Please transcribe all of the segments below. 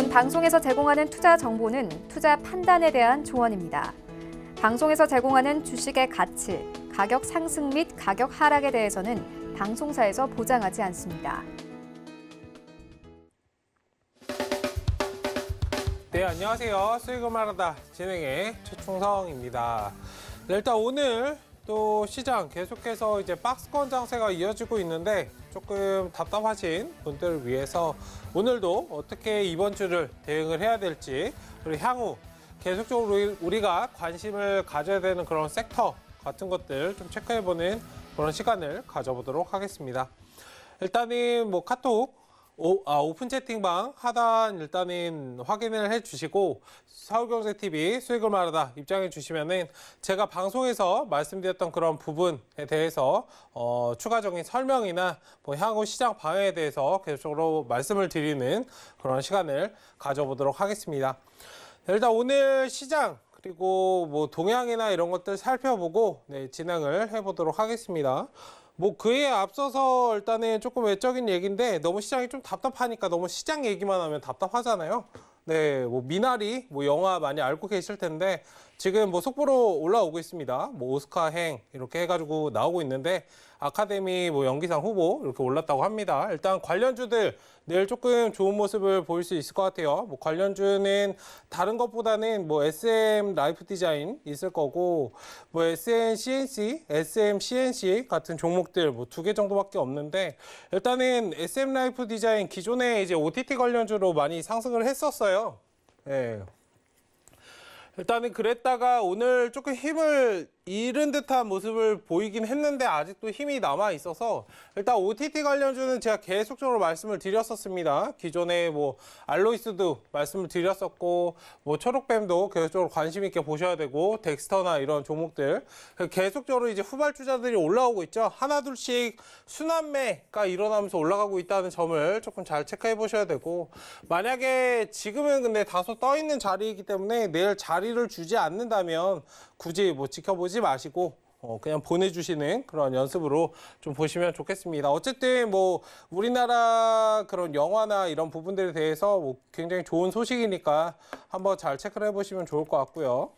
본 방송에서 제공하는 투자 정보는 투자 판단에 대한 조언입니다. 방송에서 제공하는 주식의 가치, 가격 상승 및 가격 하락에 대해서는 방송사에서 보장하지 않습니다. 네, 안녕하세요. 수익을 말하다 진행의 최충성입니다. 네, 일단 오늘 또 시장 계속해서 이제 박스권 장세가 이어지고 있는데 조금 답답하신 분들을 위해서 오늘도 어떻게 이번 주를 대응을 해야 될지, 그리고 향후 계속적으로 우리가 관심을 가져야 되는 그런 섹터 같은 것들 좀 체크해보는 그런 시간을 가져보도록 하겠습니다. 일단은 뭐 카톡 오픈 채팅방 하단 일단은 확인을 해주시고 서울경제TV 수익을 말하다 입장해 주시면은 제가 방송에서 말씀드렸던 그런 부분에 대해서 추가적인 설명이나 뭐 향후 시장 방향에 대해서 계속적으로 말씀을 드리는 그런 시간을 가져보도록 하겠습니다. 일단 오늘 시장 그리고 뭐 동향이나 이런 것들 살펴보고 진행을 해보도록 하겠습니다. 뭐 그에 앞서서 일단은 조금 외적인 얘기인데 너무 시장이 좀 답답하니까 너무 시장 얘기만 하면 답답하잖아요. 네, 뭐 미나리 뭐 영화 많이 알고 계실 텐데 지금 뭐 속보로 올라오고 있습니다. 뭐 오스카행 이렇게 해가지고 나오고 있는데 아카데미 뭐 연기상 후보 이렇게 올랐다고 합니다. 일단 관련주들 내일 조금 좋은 모습을 보일 수 있을 것 같아요. 뭐 관련주는 다른 것보다는 뭐 SM 라이프 디자인 있을 거고 뭐 SM CNC 같은 종목들 뭐 2개 정도밖에 없는데 일단은 SM 라이프 디자인 기존에 이제 OTT 관련주로 많이 상승을 했었어요. 네. 일단은 그랬다가 오늘 조금 힘을 잃은 듯한 모습을 보이긴 했는데 아직도 힘이 남아 있어서 일단 OTT 관련주는 제가 계속적으로 말씀을 드렸었습니다. 기존에 뭐 알로이스도 말씀을 드렸었고 뭐 초록뱀도 계속적으로 관심 있게 보셔야 되고 덱스터나 이런 종목들 계속적으로 이제 후발주자들이 올라오고 있죠. 하나둘씩 순환매가 일어나면서 올라가고 있다는 점을 조금 잘 체크해 보셔야 되고 만약에 지금은 근데 다소 떠 있는 자리이기 때문에 내일 자리를 주지 않는다면 굳이 뭐 지켜보지 마시고 그냥 보내주시는 그런 연습으로 좀 보시면 좋겠습니다. 어쨌든 뭐 우리나라 그런 영화나 이런 부분들에 대해서 뭐 굉장히 좋은 소식이니까 한번 잘 체크를 해보시면 좋을 것 같고요.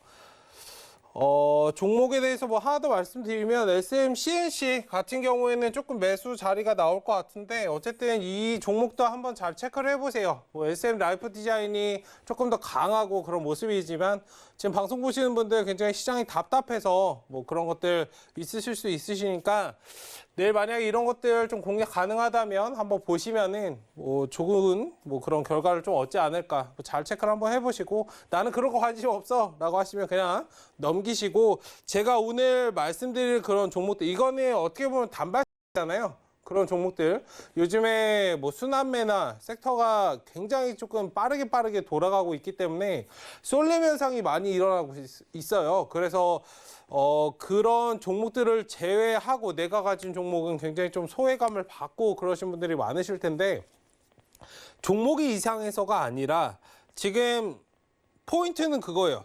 종목에 대해서 뭐 하나 더 말씀드리면 SM CNC 같은 경우에는 조금 매수 자리가 나올 것 같은데 어쨌든 이 종목도 한번 잘 체크를 해보세요. 뭐 SM 라이프 디자인이 조금 더 강하고 그런 모습이지만 지금 방송 보시는 분들 굉장히 시장이 답답해서 뭐 그런 것들 있으실 수 있으시니까 내일 만약에 이런 것들 좀 공략 가능하다면 한번 보시면은 뭐 좋은 뭐 그런 결과를 좀 얻지 않을까 잘 체크를 한번 해보시고 나는 그런 거 관심 없어 라고 하시면 그냥 넘기시고 제가 오늘 말씀드릴 그런 종목들 이거는 어떻게 보면 단발이잖아요. 그런 종목들 요즘에 뭐 순환매나 섹터가 굉장히 조금 빠르게 돌아가고 있기 때문에 쏠림 현상이 많이 일어나고 있어요. 그래서 그런 종목들을 제외하고 내가 가진 종목은 굉장히 좀 소외감을 받고 그러신 분들이 많으실 텐데 종목이 이상해서가 아니라 지금 포인트는 그거예요.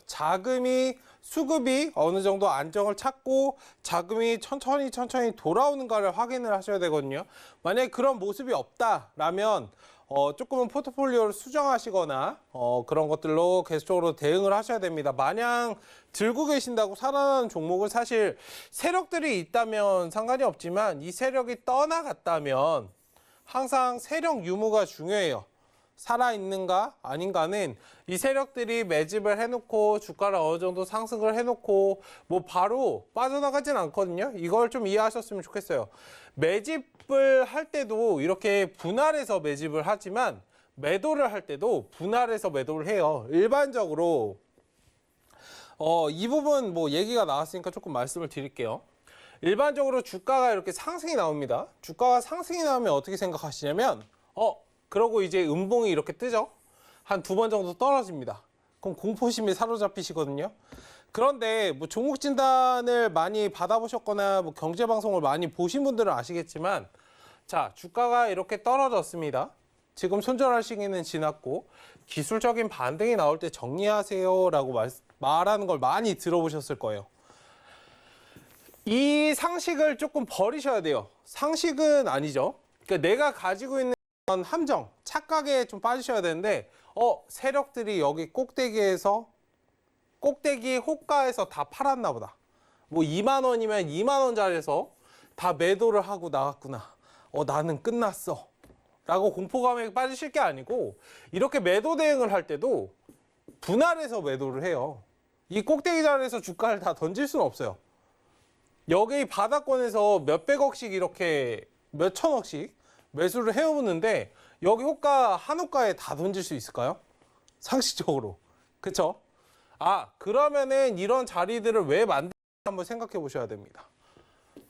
수급이 어느 정도 안정을 찾고 자금이 천천히 돌아오는가를 확인을 하셔야 되거든요. 만약에 그런 모습이 없다라면 조금은 포트폴리오를 수정하시거나 그런 것들로 계속적으로 대응을 하셔야 됩니다. 마냥 들고 계신다고 살아나는 종목은 사실 세력들이 있다면 상관이 없지만 이 세력이 떠나갔다면 항상 세력 유무가 중요해요. 살아있는가 아닌가는 이 세력들이 매집을 해놓고 주가를 어느 정도 상승을 해놓고 뭐 바로 빠져나가진 않거든요. 이걸 좀 이해하셨으면 좋겠어요. 매집을 할 때도 이렇게 분할해서 매집을 하지만 매도를 할 때도 분할해서 매도를 해요. 일반적으로 이 부분 뭐 얘기가 나왔으니까 조금 말씀을 드릴게요. 일반적으로 주가가 이렇게 상승이 나옵니다. 주가가 상승이 나오면 어떻게 생각하시냐면 그러고 이제 음봉이 이렇게 뜨죠. 한 2번 정도 떨어집니다. 그럼 공포심에 사로잡히시거든요. 그런데 뭐 종목 진단을 많이 받아보셨거나 뭐 경제방송을 많이 보신 분들은 아시겠지만 자, 주가가 이렇게 떨어졌습니다. 지금 손절할 시기는 지났고 기술적인 반등이 나올 때 정리하세요 라고 말하는 걸 많이 들어보셨을 거예요. 이 상식을 조금 버리셔야 돼요. 상식은 아니죠. 그러니까 내가 가지고 있는 함정, 착각에 좀 빠지셔야 되는데 세력들이 여기 꼭대기에서 꼭대기 호가에서 다 팔았나 보다. 뭐 2만 원이면 2만 원짜리에서 다 매도를 하고 나갔구나. 나는 끝났어. 라고 공포감에 빠지실 게 아니고 이렇게 매도 대응을 할 때도 분할해서 매도를 해요. 이 꼭대기 자리에서 주가를 다 던질 수는 없어요. 여기 바닥권에서 몇백억씩 이렇게 몇천억씩 매수를 해오는데 여기 한 호가에 다 던질 수 있을까요? 상식적으로. 그쵸? 그러면은 이런 자리들을 왜 만드는지 한번 생각해 보셔야 됩니다.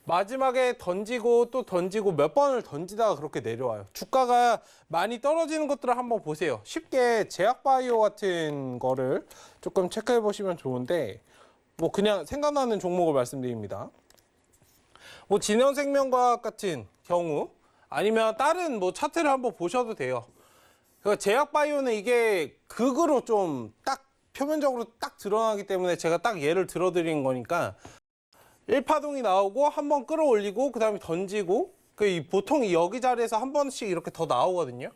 마지막에 던지고 또 던지고 몇 번을 던지다가 그렇게 내려와요. 주가가 많이 떨어지는 것들을 한번 보세요. 쉽게 제약바이오 같은 거를 조금 체크해 보시면 좋은데 뭐 그냥 생각나는 종목을 말씀드립니다. 뭐 진원생명과학 같은 경우 아니면 다른 뭐 차트를 한번 보셔도 돼요. 제약바이오는 이게 극으로 좀 딱 표면적으로 딱 드러나기 때문에 제가 딱 예를 들어드린 거니까 1파동이 나오고 한번 끌어올리고 그 다음에 던지고 보통 여기 자리에서 한 번씩 이렇게 더 나오거든요.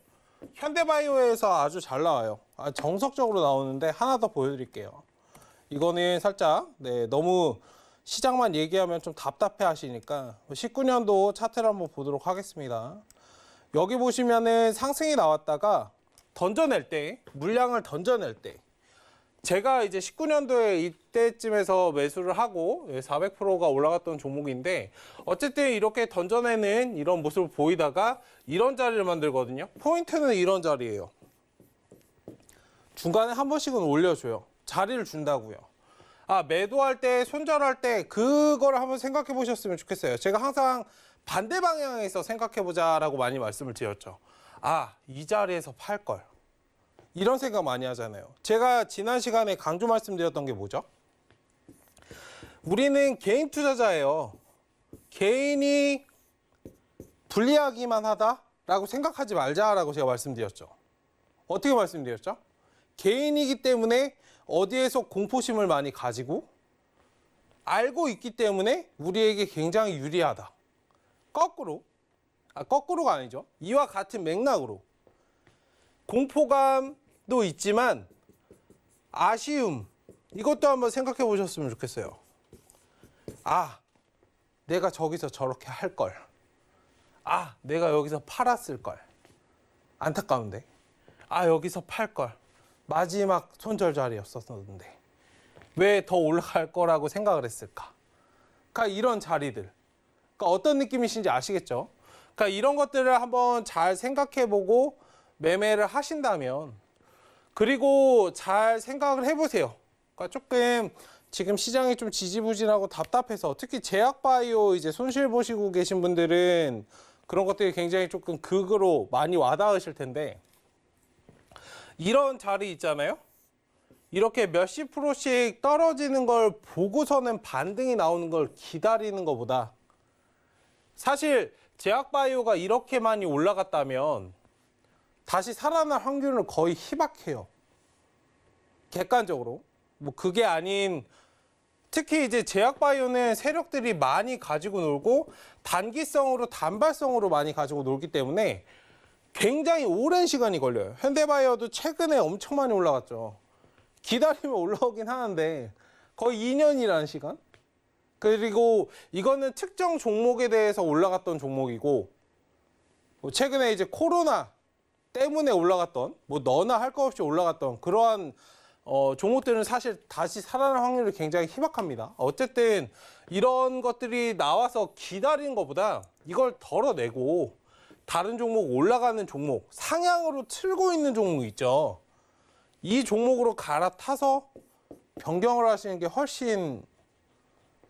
현대바이오에서 아주 잘 나와요. 정석적으로 나오는데 하나 더 보여드릴게요. 이거는 살짝 너무 시장만 얘기하면 좀 답답해 하시니까 19년도 차트를 한번 보도록 하겠습니다. 여기 보시면은 상승이 나왔다가 던져낼 때, 물량을 던져낼 때 제가 이제 19년도에 이때쯤에서 매수를 하고 400%가 올라갔던 종목인데 어쨌든 이렇게 던져내는 이런 모습을 보이다가 이런 자리를 만들거든요. 포인트는 이런 자리예요. 중간에 한 번씩은 올려줘요. 자리를 준다고요. 매도할 때, 손절할 때 그걸 한번 생각해 보셨으면 좋겠어요. 제가 항상 반대 방향에서 생각해 보자라고 많이 말씀을 드렸죠. 이 자리에서 팔 걸. 이런 생각 많이 하잖아요. 제가 지난 시간에 강조 말씀드렸던 게 뭐죠? 우리는 개인 투자자예요. 개인이 불리하기만 하다라고 생각하지 말자라고 제가 말씀드렸죠. 어떻게 말씀드렸죠? 개인이기 때문에 어디에서 공포심을 많이 가지고 알고 있기 때문에 우리에게 굉장히 유리하다. 거꾸로가 아니죠. 이와 같은 맥락으로 공포감도 있지만 아쉬움 이것도 한번 생각해 보셨으면 좋겠어요. 내가 저기서 저렇게 할 걸. 내가 여기서 팔았을 걸. 안타까운데. 여기서 팔 걸. 마지막 손절 자리였었는데 왜 더 올라갈 거라고 생각을 했을까? 그러니까 이런 자리들. 그러니까 어떤 느낌이신지 아시겠죠? 그러니까 이런 것들을 한번 잘 생각해보고 매매를 하신다면 그리고 잘 생각을 해보세요. 그러니까 조금 지금 시장이 좀 지지부진하고 답답해서 특히 제약바이오 이제 손실 보시고 계신 분들은 그런 것들이 굉장히 조금 극으로 많이 와닿으실 텐데 이런 자리 있잖아요. 이렇게 몇십 프로씩 떨어지는 걸 보고서는 반등이 나오는 걸 기다리는 것보다 사실 제약바이오가 이렇게 많이 올라갔다면 다시 살아날 확률은 거의 희박해요. 객관적으로. 뭐 그게 아닌 특히 이제 제약바이오는 세력들이 많이 가지고 놀고 단기성으로 단발성으로 많이 가지고 놀기 때문에 굉장히 오랜 시간이 걸려요. 현대바이오도 최근에 엄청 많이 올라갔죠. 기다리면 올라오긴 하는데 거의 2년이라는 시간? 그리고 이거는 특정 종목에 대해서 올라갔던 종목이고 최근에 이제 코로나 때문에 올라갔던 뭐 너나 할 거 없이 올라갔던 그러한 종목들은 사실 다시 살아날 확률이 굉장히 희박합니다. 어쨌든 이런 것들이 나와서 기다리는 것보다 이걸 덜어내고 다른 종목 올라가는 종목 상향으로 틀고 있는 종목 있죠. 이 종목으로 갈아타서 변경을 하시는 게 훨씬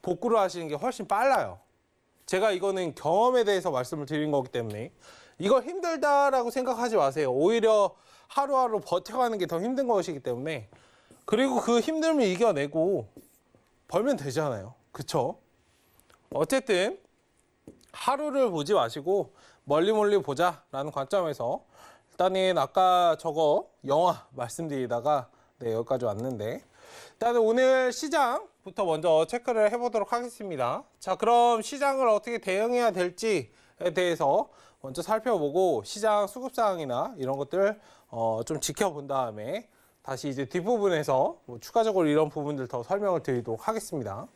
복구를 하시는 게 훨씬 빨라요. 제가 이거는 경험에 대해서 말씀을 드린 거기 때문에 이거 힘들다라고 생각하지 마세요. 오히려 하루하루 버텨가는 게 더 힘든 것이기 때문에 그리고 그 힘듦을 이겨내고 벌면 되잖아요. 그쵸? 어쨌든 하루를 보지 마시고 멀리 보자라는 관점에서 일단은 아까 저거 영화 말씀드리다가 여기까지 왔는데 일단은 오늘 시장부터 먼저 체크를 해보도록 하겠습니다. 자, 그럼 시장을 어떻게 대응해야 될지에 대해서 먼저 살펴보고 시장 수급 상황이나 이런 것들 좀 지켜본 다음에 다시 이제 뒷부분에서 뭐 추가적으로 이런 부분들 더 설명을 드리도록 하겠습니다.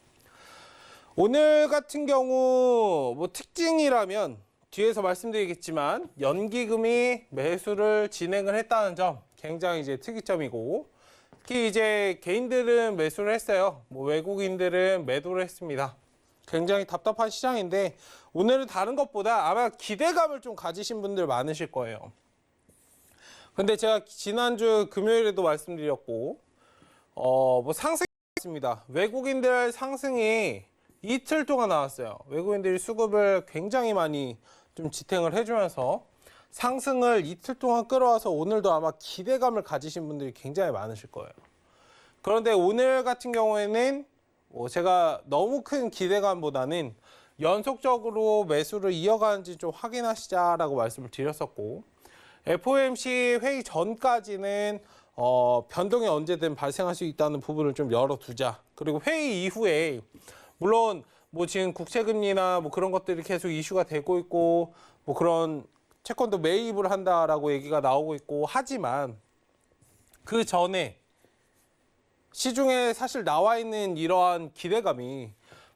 오늘 같은 경우 뭐 특징이라면 뒤에서 말씀드리겠지만 연기금이 매수를 진행을 했다는 점 굉장히 이제 특이점이고, 특히 이제 개인들은 매수를 했어요. 뭐 외국인들은 매도를 했습니다. 굉장히 답답한 시장인데 오늘은 다른 것보다 아마 기대감을 좀 가지신 분들 많으실 거예요. 근데 제가 지난주 금요일에도 말씀드렸고 뭐 상승했습니다. 외국인들 상승이 이틀 동안 나왔어요. 외국인들이 수급을 굉장히 많이 좀 지탱을 해주면서 상승을 이틀 동안 끌어와서 오늘도 아마 기대감을 가지신 분들이 굉장히 많으실 거예요. 그런데 오늘 같은 경우에는 제가 너무 큰 기대감보다는 연속적으로 매수를 이어가는지 좀 확인하시자라고 말씀을 드렸었고, FOMC 회의 전까지는 변동이 언제든 발생할 수 있다는 부분을 좀 열어두자. 그리고 회의 이후에 물론 뭐 지금 국채금리나 뭐 그런 것들이 계속 이슈가 되고 있고 뭐 그런 채권도 매입을 한다라고 얘기가 나오고 있고 하지만 그 전에 시중에 사실 나와 있는 이러한 기대감이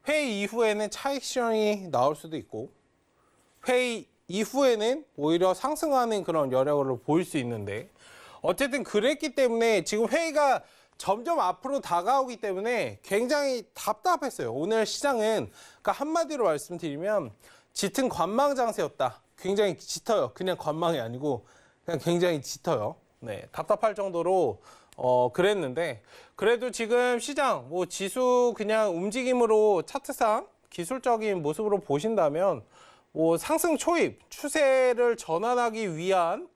회의 이후에는 차익 실현이 나올 수도 있고 회의 이후에는 오히려 상승하는 그런 여력을 보일 수 있는데, 어쨌든 그랬기 때문에 지금 회의가 점점 앞으로 다가오기 때문에 굉장히 답답했어요. 오늘 시장은 그러니까 한마디로 말씀드리면 짙은 관망 장세였다. 굉장히 짙어요. 그냥 관망이 아니고 그냥 굉장히 짙어요. 네, 답답할 정도로 그랬는데, 그래도 지금 시장 뭐 지수 그냥 움직임으로 차트상 기술적인 모습으로 보신다면 뭐 상승 초입 추세를 전환하기 위한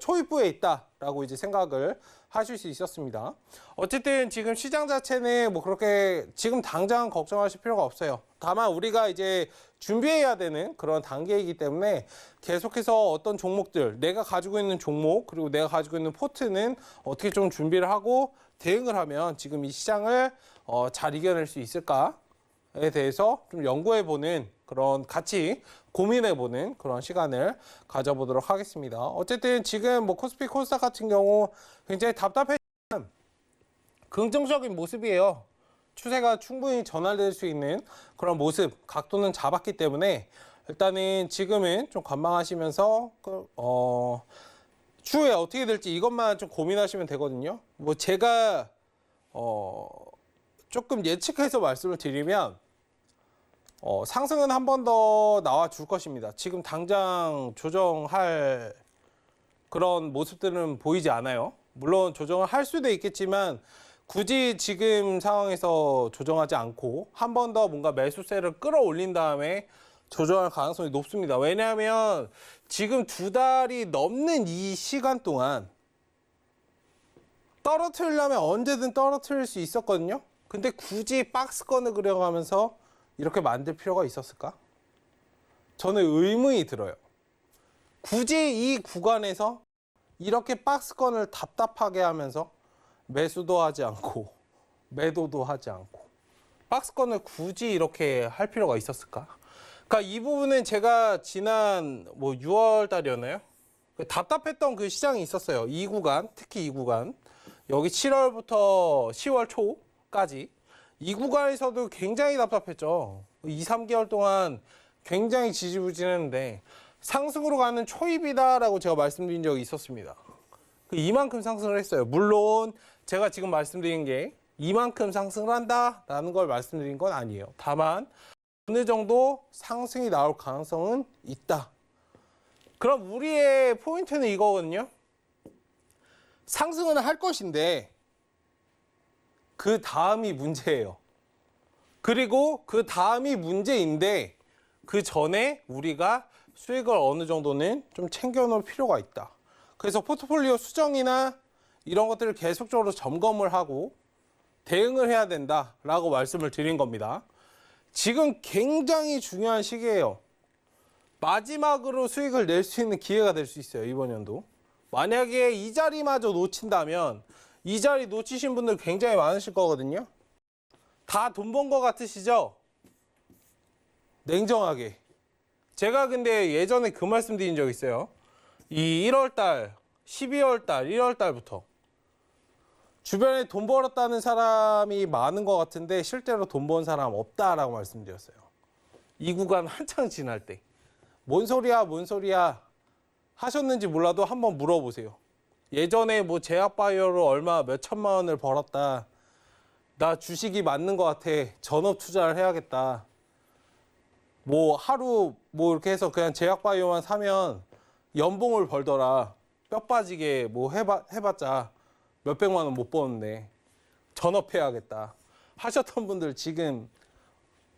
초입부에 있다라고 이제 생각을 하실 수 있었습니다. 어쨌든 지금 시장 자체는 뭐 그렇게 지금 당장 걱정하실 필요가 없어요. 다만 우리가 이제 준비해야 되는 그런 단계이기 때문에 계속해서 어떤 종목들, 내가 가지고 있는 종목 그리고 내가 가지고 있는 포트는 어떻게 좀 준비를 하고 대응을 하면 지금 이 시장을 잘 이겨낼 수 있을까에 대해서 좀 연구해보는 그런 같이 고민해보는 그런 시간을 가져보도록 하겠습니다. 어쨌든 지금 뭐 코스피 코스닥 같은 경우 굉장히 답답했지만 긍정적인 모습이에요. 추세가 충분히 전환될 수 있는 그런 모습, 각도는 잡았기 때문에 일단은 지금은 좀 관망하시면서 추후에 어떻게 될지 이것만 좀 고민하시면 되거든요. 뭐 제가 조금 예측해서 말씀을 드리면 상승은 한 번 더 나와 줄 것입니다. 지금 당장 조정할 그런 모습들은 보이지 않아요. 물론 조정을 할 수도 있겠지만 굳이 지금 상황에서 조정하지 않고 한 번 더 뭔가 매수세를 끌어올린 다음에 조정할 가능성이 높습니다. 왜냐하면 지금 2달이 넘는 이 시간 동안 떨어뜨리려면 언제든 떨어뜨릴 수 있었거든요. 근데 굳이 박스권을 그려가면서 이렇게 만들 필요가 있었을까? 저는 의문이 들어요. 굳이 이 구간에서 이렇게 박스권을 답답하게 하면서 매수도 하지 않고 매도도 하지 않고 박스권을 굳이 이렇게 할 필요가 있었을까? 그러니까 이 부분은 제가 지난 뭐 6월 달이었나요? 답답했던 그 시장이 있었어요. 이 구간, 특히 이 구간. 여기 7월부터 10월 초까지 이 구간에서도 굉장히 답답했죠. 2, 3개월 동안 굉장히 지지부진했는데 상승으로 가는 초입이다라고 제가 말씀드린 적이 있었습니다. 이만큼 상승을 했어요. 물론 제가 지금 말씀드린 게 이만큼 상승을 한다라는 걸 말씀드린 건 아니에요. 다만 어느 정도 상승이 나올 가능성은 있다. 그럼 우리의 포인트는 이거거든요. 상승은 할 것인데 그 다음이 문제예요. 그리고 그 다음이 문제인데 그 전에 우리가 수익을 어느 정도는 좀 챙겨놓을 필요가 있다. 그래서 포트폴리오 수정이나 이런 것들을 계속적으로 점검을 하고 대응을 해야 된다라고 말씀을 드린 겁니다. 지금 굉장히 중요한 시기예요. 마지막으로 수익을 낼 수 있는 기회가 될 수 있어요. 이번 연도. 만약에 이 자리마저 놓친다면 이 자리 놓치신 분들 굉장히 많으실 거거든요. 다 돈 번 거 같으시죠? 냉정하게. 제가 근데 예전에 그 말씀 드린 적 있어요. 이 1월 달, 12월 달, 1월 달부터 주변에 돈 벌었다는 사람이 많은 것 같은데 실제로 돈 번 사람 없다라고 말씀드렸어요. 이 구간 한창 지날 때. 뭔 소리야, 뭔 소리야 하셨는지 몰라도 한번 물어보세요. 예전에 뭐 제약바이오로 얼마 몇 천만 원을 벌었다. 나 주식이 맞는 것 같아. 전업 투자를 해야겠다. 뭐 하루 뭐 이렇게 해서 그냥 제약바이오만 사면 연봉을 벌더라. 뼈 빠지게 뭐 해봤자 몇백만 원 못 버는데 전업해야겠다 하셨던 분들 지금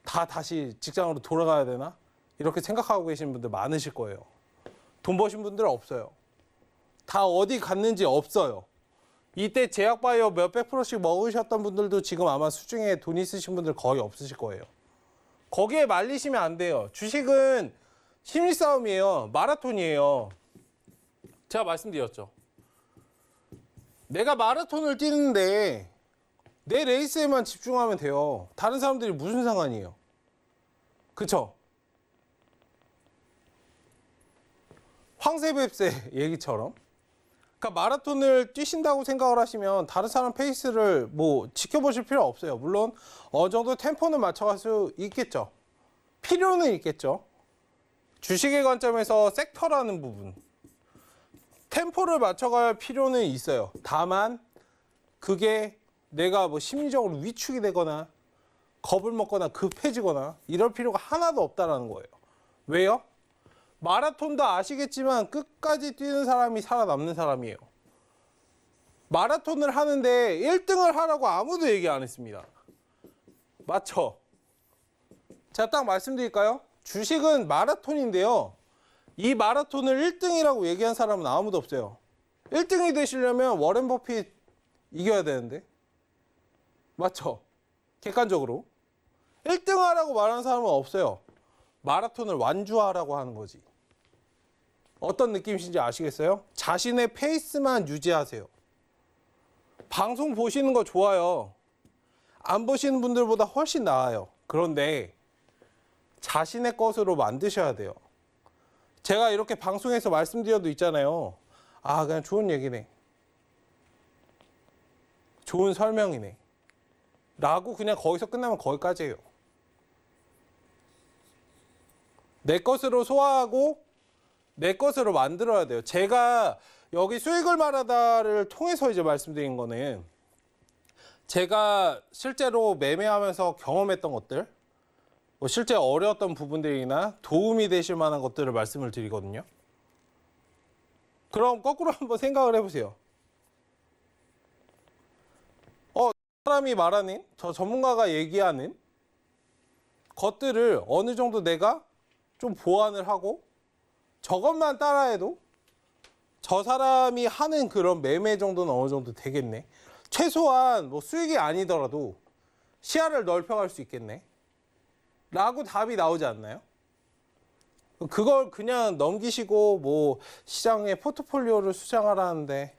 다 다시 직장으로 돌아가야 되나? 이렇게 생각하고 계신 분들 많으실 거예요. 돈 버신 분들은 없어요. 다 어디 갔는지 없어요. 이때 제약바이오 몇백 프로씩 먹으셨던 분들도 지금 아마 수중에 돈 있으신 분들 거의 없으실 거예요. 거기에 말리시면 안 돼요. 주식은 심리 싸움이에요. 마라톤이에요. 제가 말씀드렸죠. 내가 마라톤을 뛰는데 내 레이스에만 집중하면 돼요. 다른 사람들이 무슨 상관이에요? 그쵸? 황새뱁새 얘기처럼. 그러니까 마라톤을 뛰신다고 생각을 하시면 다른 사람 페이스를 뭐 지켜보실 필요 없어요. 물론 어느 정도 템포는 맞춰갈 수 있겠죠. 필요는 있겠죠. 주식의 관점에서 섹터라는 부분. 템포를 맞춰갈 필요는 있어요. 다만 그게 내가 뭐 심리적으로 위축이 되거나 겁을 먹거나 급해지거나 이럴 필요가 하나도 없다는 거예요. 왜요? 마라톤도 아시겠지만 끝까지 뛰는 사람이 살아남는 사람이에요. 마라톤을 하는데 1등을 하라고 아무도 얘기 안 했습니다. 맞죠? 제가 딱 말씀드릴까요? 주식은 마라톤인데요. 이 마라톤을 1등이라고 얘기한 사람은 아무도 없어요. 1등이 되시려면 워렌 버핏 이겨야 되는데. 맞죠? 객관적으로. 1등 하라고 말하는 사람은 없어요. 마라톤을 완주하라고 하는 거지. 어떤 느낌이신지 아시겠어요? 자신의 페이스만 유지하세요. 방송 보시는 거 좋아요. 안 보시는 분들보다 훨씬 나아요. 그런데 자신의 것으로 만드셔야 돼요. 제가 이렇게 방송에서 말씀드려도 있잖아요. 아, 그냥 좋은 얘기네. 좋은 설명이네. 라고 그냥 거기서 끝나면 거기까지예요. 내 것으로 소화하고 내 것으로 만들어야 돼요. 제가 여기 수익을 말하다를 통해서 이제 말씀드린 거는 제가 실제로 매매하면서 경험했던 것들, 뭐 실제 어려웠던 부분들이나 도움이 되실 만한 것들을 말씀을 드리거든요. 그럼 거꾸로 한번 생각을 해보세요. 사람이 말하는, 저 전문가가 얘기하는 것들을 어느 정도 내가 좀 보완을 하고 저것만 따라해도 저 사람이 하는 그런 매매 정도는 어느 정도 되겠네. 최소한 뭐 수익이 아니더라도 시야를 넓혀갈 수 있겠네. 라고 답이 나오지 않나요? 그걸 그냥 넘기시고 뭐 시장의 포트폴리오를 수장하라는데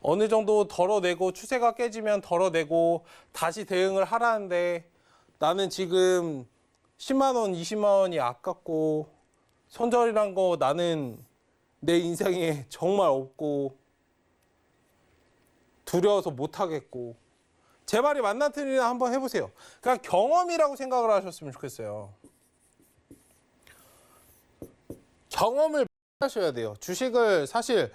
어느 정도 덜어내고 추세가 깨지면 덜어내고 다시 대응을 하라는데 나는 지금 10만 원, 20만 원이 아깝고 손절이란 거 나는 내 인생에 정말 없고 두려워서 못하겠고 제 말이 맞나 틀리나 한번 해보세요. 그냥 경험이라고 생각을 하셨으면 좋겠어요. 경험을 하셔야 돼요. 주식을 사실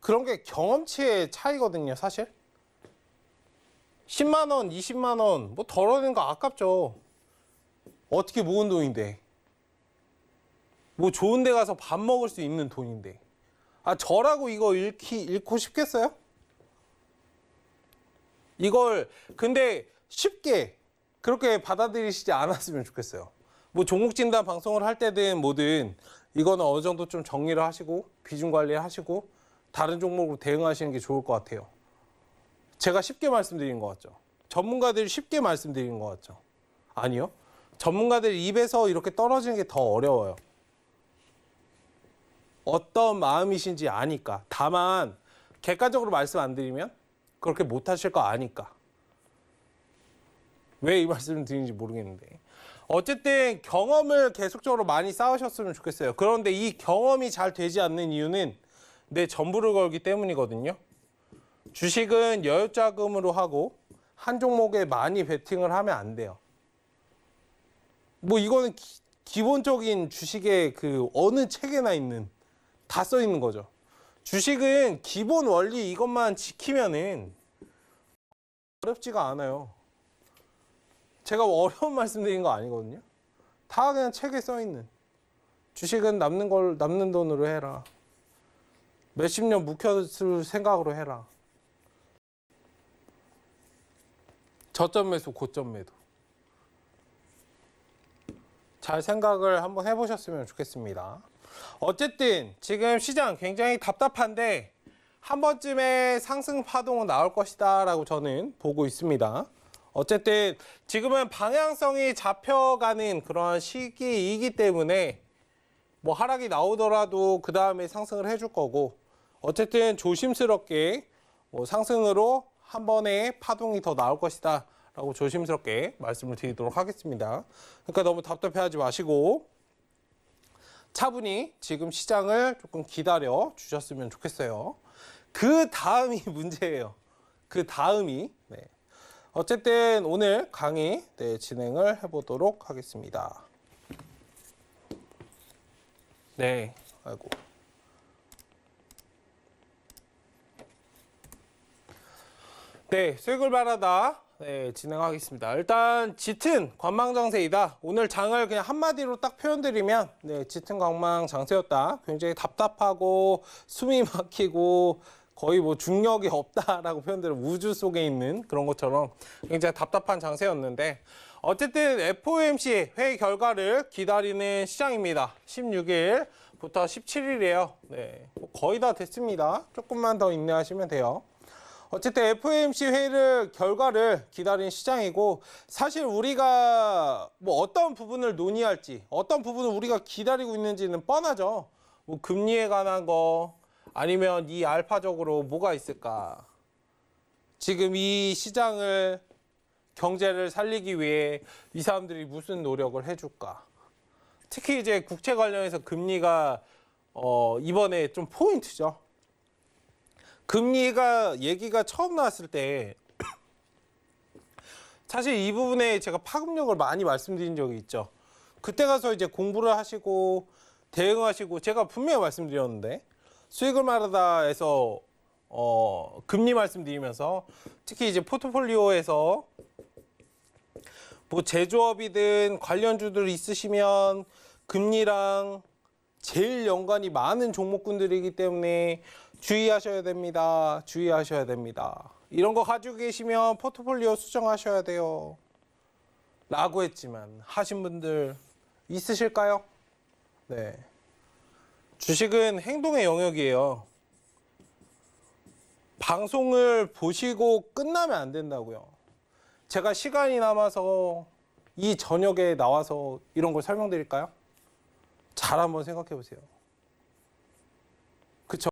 그런 게 경험치의 차이거든요, 사실. 10만 원, 20만 원, 뭐 덜어낸 거 아깝죠. 어떻게 모은 돈인데. 뭐 좋은 데 가서 밥 먹을 수 있는 돈인데. 아, 저라고 이거 잃고 싶겠어요? 이걸 근데 쉽게 그렇게 받아들이시지 않았으면 좋겠어요. 뭐 종목 진단 방송을 할 때든 뭐든 이거는 어느 정도 좀 정리를 하시고 비중 관리를 하시고 다른 종목으로 대응하시는 게 좋을 것 같아요. 제가 쉽게 말씀드린 것 같죠? 전문가들이 쉽게 말씀드린 것 같죠? 아니요. 전문가들 입에서 이렇게 떨어지는 게 더 어려워요. 어떤 마음이신지 아니까. 다만 객관적으로 말씀 안 드리면 그렇게 못 하실 거 아니까. 왜 이 말씀을 드리는지 모르겠는데 어쨌든 경험을 계속적으로 많이 쌓으셨으면 좋겠어요. 그런데 이 경험이 잘 되지 않는 이유는 내 전부를 걸기 때문이거든요. 주식은 여유자금으로 하고 한 종목에 많이 베팅을 하면 안 돼요. 뭐 이거는 기본적인 주식의 그 어느 책에나 있는 다 써 있는 거죠. 주식은 기본 원리 이것만 지키면은 어렵지가 않아요. 제가 어려운 말씀 드린 거 아니거든요. 다 그냥 책에 써 있는. 주식은 남는 돈으로 해라. 몇십 년 묵혔을 생각으로 해라. 저점 매수, 고점 매도. 잘 생각을 한번 해보셨으면 좋겠습니다. 어쨌든 지금 시장 굉장히 답답한데 한 번쯤에 상승 파동은 나올 것이다 라고 저는 보고 있습니다. 어쨌든 지금은 방향성이 잡혀가는 그런 시기이기 때문에 뭐 하락이 나오더라도 그 다음에 상승을 해줄 거고, 어쨌든 조심스럽게 뭐 상승으로 한 번에 파동이 더 나올 것이다 라고 조심스럽게 말씀을 드리도록 하겠습니다. 그러니까 너무 답답해하지 마시고 차분히 지금 시장을 조금 기다려 주셨으면 좋겠어요. 그 다음이 문제예요. 그 다음이. 네. 어쨌든 오늘 강의 진행을 해보도록 하겠습니다. 네, 아이고. 네, 수익을 바라다 진행하겠습니다. 일단 짙은 관망장세이다. 오늘 장을 그냥 한마디로 딱 표현드리면 짙은 관망장세였다. 굉장히 답답하고 숨이 막히고 거의 뭐 중력이 없다라고 표현드리면 우주 속에 있는 그런 것처럼 굉장히 답답한 장세였는데, 어쨌든 FOMC 회의 결과를 기다리는 시장입니다. 16일부터 17일이에요. 네, 거의 다 됐습니다. 조금만 더 인내하시면 돼요. 어쨌든 FOMC 회의를 결과를 기다리는 시장이고, 사실 우리가 뭐 어떤 부분을 논의할지, 어떤 부분을 우리가 기다리고 있는지는 뻔하죠. 뭐 금리에 관한 거, 아니면 이 알파적으로 뭐가 있을까? 지금 이 시장을, 경제를 살리기 위해 이 사람들이 무슨 노력을 해줄까? 특히 이제 국채 관련해서 금리가 이번에 좀 포인트죠. 금리가 얘기가 처음 나왔을 때 사실 이 부분에 제가 파급력을 많이 말씀드린 적이 있죠. 그때 가서 이제 공부를 하시고 대응하시고, 제가 분명히 말씀드렸는데 수익을 말하다에서 금리 말씀드리면서 특히 이제 포트폴리오에서 뭐 제조업이든 관련주들 있으시면 금리랑 제일 연관이 많은 종목군들이기 때문에 주의하셔야 됩니다. 주의하셔야 됩니다. 이런 거 가지고 계시면 포트폴리오 수정하셔야 돼요. 라고 했지만 하신 분들 있으실까요? 네. 주식은 행동의 영역이에요. 방송을 보시고 끝나면 안 된다고요. 제가 시간이 남아서 이 저녁에 나와서 이런 걸 설명드릴까요? 잘 한번 생각해 보세요. 그쵸?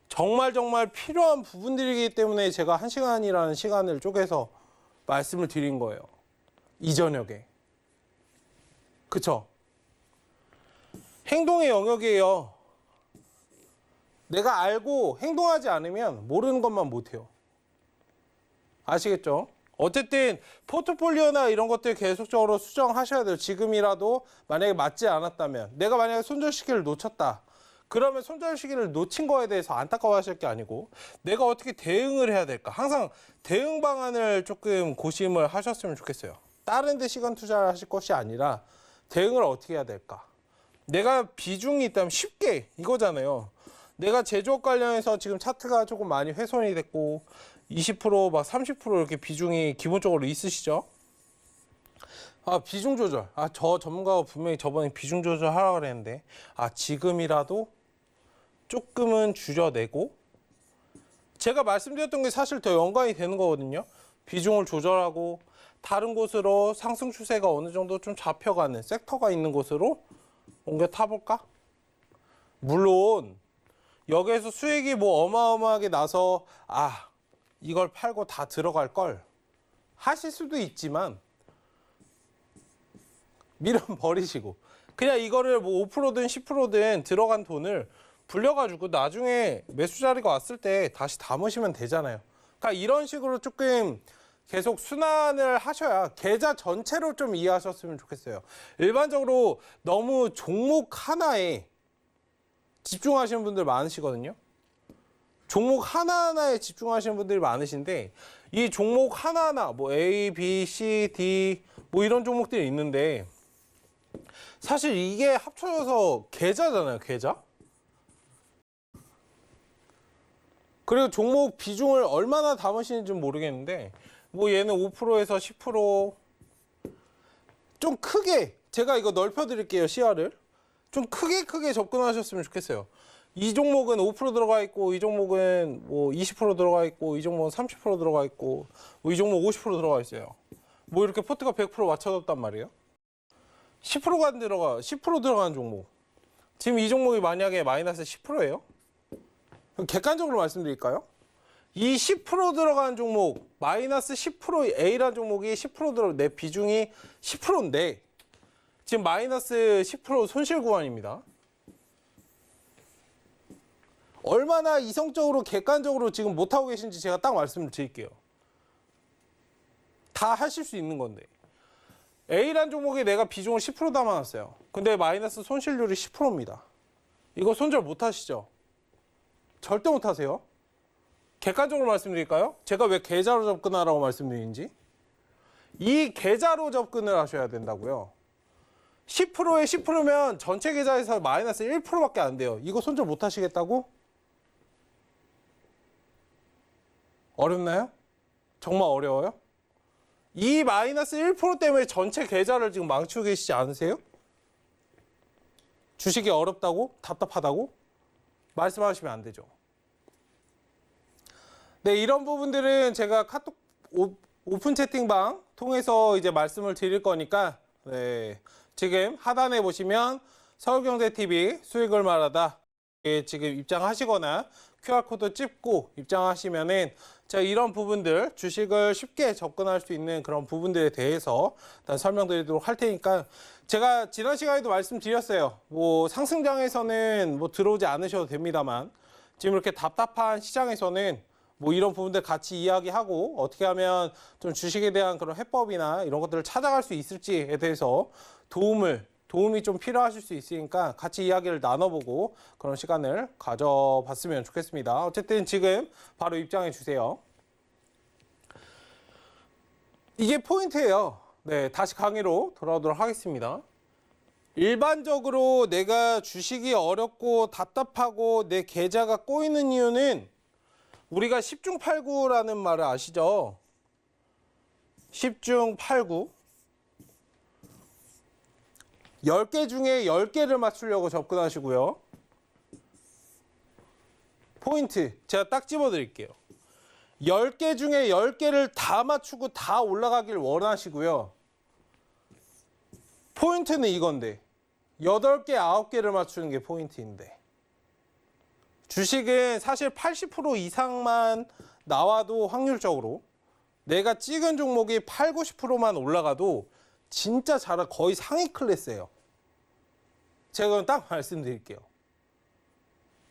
정말 필요한 부분들이기 때문에 제가 1시간이라는 시간을 쪼개서 말씀을 드린 거예요. 이 저녁에. 그쵸? 행동의 영역이에요. 내가 알고 행동하지 않으면 모르는 것만 못해요. 아시겠죠? 어쨌든 포트폴리오나 이런 것들 계속적으로 수정하셔야 돼요. 지금이라도 만약에 맞지 않았다면, 내가 만약에 손절 시기를 놓쳤다. 그러면 손절 시기를 놓친 거에 대해서 안타까워하실 게 아니고 내가 어떻게 대응을 해야 될까? 항상 대응 방안을 조금 고심을 하셨으면 좋겠어요. 다른 데 시간 투자를 하실 것이 아니라 대응을 어떻게 해야 될까? 내가 비중이 있다면 쉽게 이거잖아요. 내가 제조업 관련해서 지금 차트가 조금 많이 훼손이 됐고 20% 막 30% 이렇게 비중이 기본적으로 있으시죠? 비중 조절. 저 전문가가 분명히 저번에 비중 조절 하라고 그랬는데, 지금이라도 조금은 줄여내고, 제가 말씀드렸던 게 사실 더 연관이 되는 거거든요. 비중을 조절하고 다른 곳으로 상승 추세가 어느 정도 좀 잡혀가는 섹터가 있는 곳으로 옮겨 타볼까? 물론 여기에서 수익이 뭐 어마어마하게 나서 이걸 팔고 다 들어갈 걸 하실 수도 있지만, 미련 버리시고 그냥 이거를 뭐 5%든 10%든 들어간 돈을 불려가지고 나중에 매수 자리가 왔을 때 다시 담으시면 되잖아요. 그러니까 이런 식으로 조금 계속 순환을 하셔야 계좌 전체로 좀 이해하셨으면 좋겠어요. 일반적으로 너무 종목 하나에 집중하시는 분들 많으시거든요. 종목 하나하나에 집중하시는 분들이 많으신데 이 종목 하나하나 뭐 A, B, C, D 뭐 이런 종목들이 있는데 사실 이게 합쳐져서 계좌잖아요, 계좌. 그리고 종목 비중을 얼마나 담으시는지 모르겠는데 뭐 얘는 5%에서 10%좀 크게 제가 이거 넓혀 드릴게요, 시야를. 좀 크게 접근하셨으면 좋겠어요. 이 종목은 5% 들어가 있고 이 종목은 뭐 20% 들어가 있고 이 종목은 30% 들어가 있고 뭐 이 종목 50% 들어가 있어요. 뭐 이렇게 포트가 100% 맞춰졌단 말이에요. 10%가 안 들어가 10% 들어가는 종목. 지금 이 종목이 만약에 마이너스 10%예요. 그럼 객관적으로 말씀드릴까요? 이 10% 들어가는 종목 마이너스 10% A라는 종목이 10% 들어 내 비중이 10%인데 지금 마이너스 10% 손실 구간입니다. 얼마나 이성적으로 객관적으로 지금 못하고 계신지 제가 딱 말씀을 드릴게요. 다 하실 수 있는 건데 A라는 종목에 내가 비중을 10% 담아놨어요. 근데 마이너스 손실률이 10%입니다. 이거 손절 못 하시죠? 절대 못 하세요. 객관적으로 말씀드릴까요? 제가 왜 계좌로 접근하라고 말씀드리는지. 이 계좌로 접근을 하셔야 된다고요. 10%에 10%면 전체 계좌에서 마이너스 1%밖에 안 돼요. 이거 손절 못 하시겠다고? 어렵나요? 정말 어려워요? 이 마이너스 1% 때문에 전체 계좌를 지금 망치고 계시지 않으세요? 주식이 어렵다고? 답답하다고? 말씀하시면 안 되죠. 네, 이런 부분들은 제가 카톡 오픈 채팅방 통해서 이제 말씀을 드릴 거니까 네, 지금 하단에 보시면 서울경제TV 수익을 말하다 지금 입장하시거나 QR코드 찍고 입장하시면은 제가 이런 부분들 주식을 쉽게 접근할 수 있는 그런 부분들에 대해서 일단 설명드리도록 할 테니까 제가 지난 시간에도 말씀드렸어요. 뭐 상승장에서는 뭐 들어오지 않으셔도 됩니다만 지금 이렇게 답답한 시장에서는 뭐 이런 부분들 같이 이야기하고 어떻게 하면 좀 주식에 대한 그런 해법이나 이런 것들을 찾아갈 수 있을지에 대해서 도움이 좀 필요하실 수 있으니까 같이 이야기를 나눠보고 그런 시간을 가져봤으면 좋겠습니다. 어쨌든 지금 바로 입장해 주세요. 이게 포인트예요. 네, 다시 강의로 돌아오도록 하겠습니다. 일반적으로 내가 주식이 어렵고 답답하고 내 계좌가 꼬이는 이유는 우리가 10중 8구라는 말을 아시죠? 10중 8구. 10개 중에 10개를 맞추려고 접근하시고요. 포인트 제가 딱 집어드릴게요. 10개 중에 10개를 다 맞추고 다 올라가길 원하시고요. 포인트는 이건데 8개, 9개를 맞추는 게 포인트인데 주식은 사실 80% 이상만 나와도 확률적으로 내가 찍은 종목이 8, 90%만 올라가도 진짜 거의 상위 클래스예요. 제가 그럼 딱 말씀드릴게요.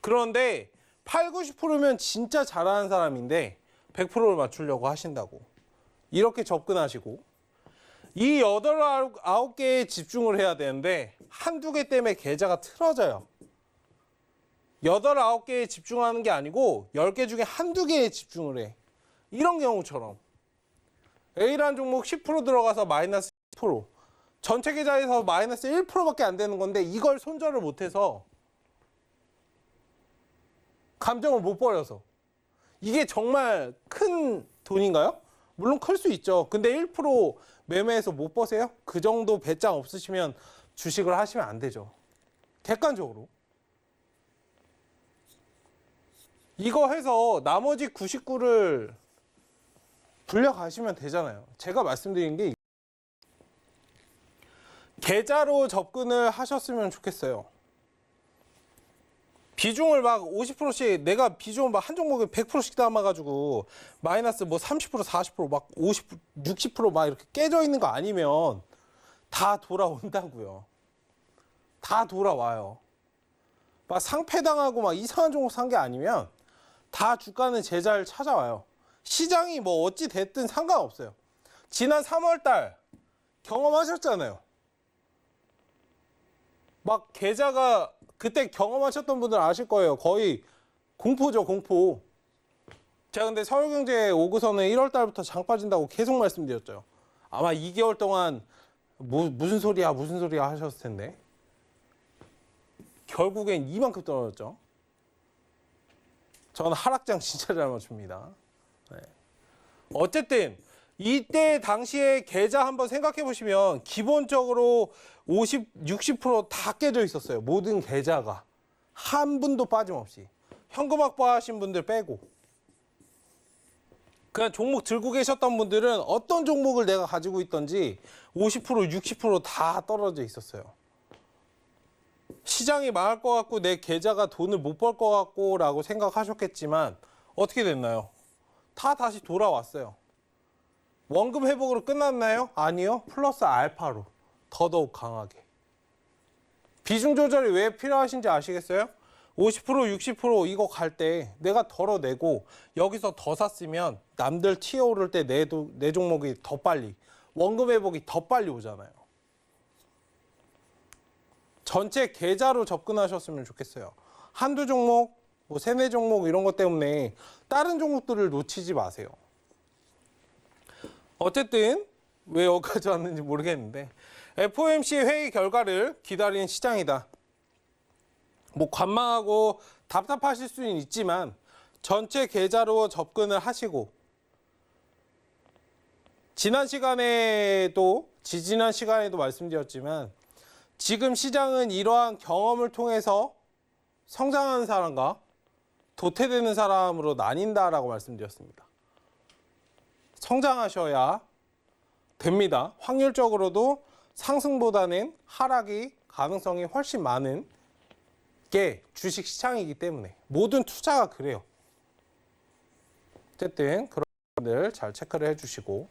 그런데 8, 90%면 진짜 잘하는 사람인데 100%를 맞추려고 하신다고. 이렇게 접근하시고 이 8, 9개에 집중을 해야 되는데 한두 개 때문에 계좌가 틀어져요. 8, 9개에 집중하는 게 아니고 10개 중에 한두 개에 집중을 해. 이런 경우처럼 A라는 종목 10% 들어가서 마이너스 10%. 전체 계좌에서 마이너스 1%밖에 안 되는 건데 이걸 손절을 못해서 감정을 못 버려서 이게 정말 큰 돈인가요? 물론 클 수 있죠. 근데 1% 매매해서 못 버세요? 그 정도 배짱 없으시면 주식을 하시면 안 되죠. 객관적으로. 이거 해서 나머지 99를 불려가시면 되잖아요. 제가 말씀드린 게 계좌로 접근을 하셨으면 좋겠어요. 비중을 막 50%씩 내가 비중을 막 한 종목에 100%씩 담아가지고 마이너스 뭐 30% 40%막 50, 60%막 이렇게 깨져 있는 거 아니면 다 돌아온다고요. 다 돌아와요. 막 상패당하고 막 이상한 종목 산 게 아니면 다 주가는 제자리를 찾아와요. 시장이 뭐 어찌 됐든 상관없어요. 지난 3월 달 경험하셨잖아요. 막 계좌가 그때 경험하셨던 분들 아실 거예요. 거의 공포죠, 공포. 제가 근데 서울경제 5구선에 1월 달부터 장 빠진다고 계속 말씀드렸죠. 아마 2개월 동안 무슨 소리야 하셨을 텐데 결국엔 이만큼 떨어졌죠. 저는 하락장 진짜 잘 맞춥니다. 네. 어쨌든 이때 당시에 계좌 한번 생각해 보시면 기본적으로 60다 깨져 있었어요. 모든 계좌가 한 분도 빠짐없이 현금 확보하신 분들 빼고 그냥 종목 들고 계셨던 분들은 어떤 종목을 내가 가지고 있던지 50% 60%다 떨어져 있었어요. 시장이 망할 것 같고 내 계좌가 돈을 못 벌 것 같고 라고 생각하셨겠지만 어떻게 됐나요? 다 다시 돌아왔어요. 원금 회복으로 끝났나요? 아니요. 플러스 알파로 더더욱 강하게. 비중 조절이 왜 필요하신지 아시겠어요? 50% 60% 이거 갈 때 내가 덜어내고 여기서 더 샀으면 남들 튀어오를 때 내 종목이 더 빨리 원금 회복이 더 빨리 오잖아요. 전체 계좌로 접근하셨으면 좋겠어요. 한두 종목, 뭐 세네 종목 이런 것 때문에 다른 종목들을 놓치지 마세요. 어쨌든 왜 여기까지 왔는지 모르겠는데 FOMC 회의 결과를 기다리는 시장이다. 뭐 관망하고 답답하실 수는 있지만 전체 계좌로 접근을 하시고 지난 시간에도 지지난 시간에도 말씀드렸지만 지금 시장은 이러한 경험을 통해서 성장하는 사람과 도태되는 사람으로 나뉜다라고 말씀드렸습니다. 성장하셔야 됩니다. 확률적으로도 상승보다는 하락이 가능성이 훨씬 많은 게 주식 시장이기 때문에 모든 투자가 그래요. 어쨌든 그런 분들 잘 체크를 해주시고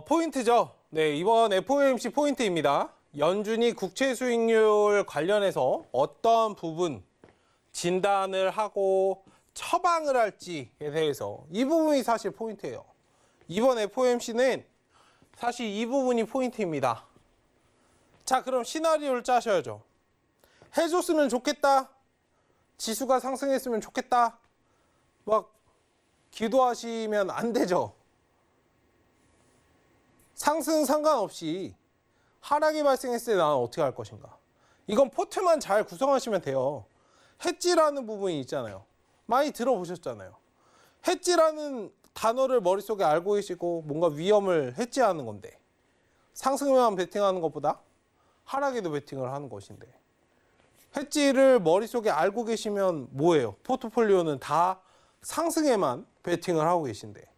포인트죠. 네, 이번 FOMC 포인트입니다. 연준이 국채 수익률 관련해서 어떤 부분 진단을 하고 처방을 할지에 대해서 이 부분이 사실 포인트예요. 이번 FOMC는 사실 이 부분이 포인트입니다. 자, 그럼 시나리오를 짜셔야죠. 해줬으면 좋겠다. 지수가 상승했으면 좋겠다. 막 기도하시면 안 되죠. 상승 상관없이 하락이 발생했을 때 나는 어떻게 할 것인가. 이건 포트만 잘 구성하시면 돼요. 해지라는 부분이 있잖아요. 많이 들어보셨잖아요. 해지라는 단어를 머릿속에 알고 계시고 뭔가 위험을 해지하는 건데 상승에만 베팅하는 것보다 하락에도 베팅을 하는 것인데 해지를 머릿속에 알고 계시면 뭐예요? 포트폴리오는 다 상승에만 베팅을 하고 계신데